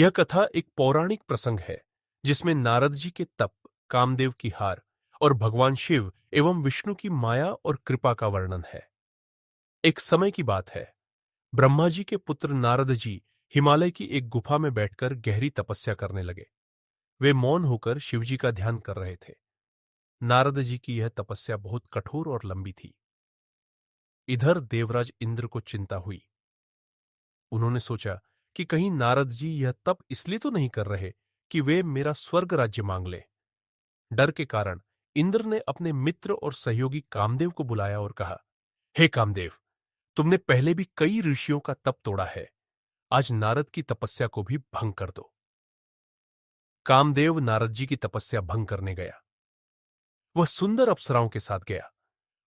यह कथा एक पौराणिक प्रसंग है जिसमें नारद जी के तप, कामदेव की हार और भगवान शिव एवं विष्णु की माया और कृपा का वर्णन है। एक समय की बात है, ब्रह्मा जी के पुत्र नारद जी हिमालय की एक गुफा में बैठकर गहरी तपस्या करने लगे। वे मौन होकर शिव जी का ध्यान कर रहे थे। नारद जी की यह तपस्या बहुत कठोर और लंबी थी। इधर देवराज इंद्र को चिंता हुई। उन्होंने सोचा कि कहीं नारद जी यह तप इसलिए तो नहीं कर रहे कि वे मेरा स्वर्ग राज्य मांग लें। डर के कारण इंद्र ने अपने मित्र और सहयोगी कामदेव को बुलाया और कहा, हे कामदेव, तुमने पहले भी कई ऋषियों का तप तोड़ा है, आज नारद की तपस्या को भी भंग कर दो। कामदेव नारद जी की तपस्या भंग करने गया। वह सुंदर अप्सराओं के साथ गया।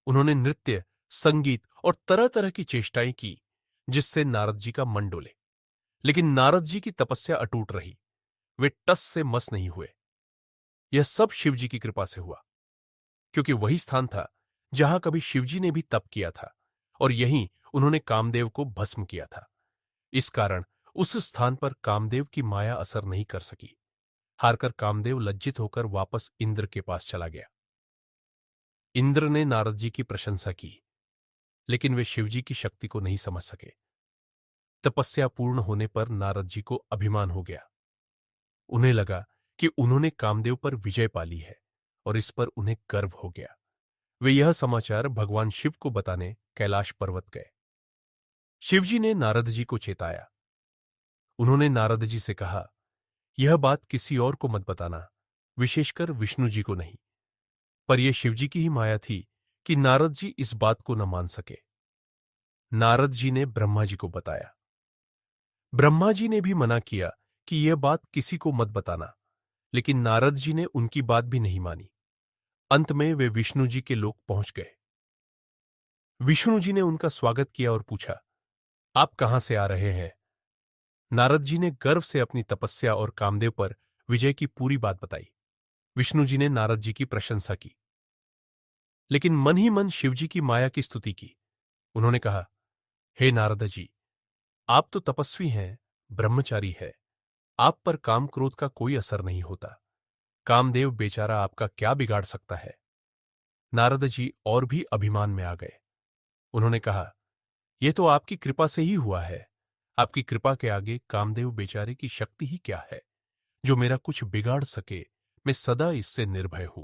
उन्होंने नृत्य, संगीत और तरह तरह की चेष्टाएं की जिससे नारद जी का मन डोले। लेकिन नारद जी की तपस्या अटूट रही। वे टस से मस नहीं हुए। यह सब शिव जी की कृपा से हुआ, क्योंकि वही स्थान था जहां कभी शिवजी ने भी तप किया था और यहीं उन्होंने कामदेव को भस्म किया था। इस कारण उस स्थान पर कामदेव की माया असर नहीं कर सकी। हारकर कामदेव लज्जित होकर वापस इंद्र के पास चला गया। इंद्र ने नारद जी की प्रशंसा की, लेकिन वे शिवजी की शक्ति को नहीं समझ सके। तपस्या पूर्ण होने पर नारद जी को अभिमान हो गया। उन्हें लगा कि उन्होंने कामदेव पर विजय पा ली है और इस पर उन्हें गर्व हो गया। वे यह समाचार भगवान शिव को बताने कैलाश पर्वत गए। शिवजी ने नारद जी को चेताया। उन्होंने नारद जी से कहा, यह बात किसी और को मत बताना, विशेषकर विष्णु जी को नहीं। पर यह शिवजी की ही माया थी कि नारद जी इस बात को न मान सके। नारद जी ने ब्रह्मा जी को बताया। ब्रह्मा जी ने भी मना किया कि यह बात किसी को मत बताना, लेकिन नारद जी ने उनकी बात भी नहीं मानी। अंत में वे विष्णु जी के लोक पहुंच गए। विष्णु जी ने उनका स्वागत किया और पूछा, आप कहां से आ रहे हैं? नारद जी ने गर्व से अपनी तपस्या और कामदेव पर विजय की पूरी बात बताई। विष्णु जी ने नारद जी की प्रशंसा की, लेकिन मन ही मन शिव जी की माया की स्तुति की। उन्होंने कहा, हे नारद जी, आप तो तपस्वी हैं, ब्रह्मचारी है। आप पर काम क्रोध का कोई असर नहीं होता। कामदेव बेचारा आपका क्या बिगाड़ सकता है? नारद जी और भी अभिमान में आ गए। उन्होंने कहा, यह तो आपकी कृपा से ही हुआ है। आपकी कृपा के आगे कामदेव बेचारे की शक्ति ही क्या है जो मेरा कुछ बिगाड़ सके। मैं सदा इससे निर्भय हूं।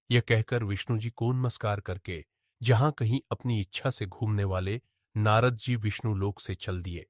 यह कहकर विष्णु जी को नमस्कार करके जहां कहीं अपनी इच्छा से घूमने वाले नारद जी विष्णु लोक से चल दिए।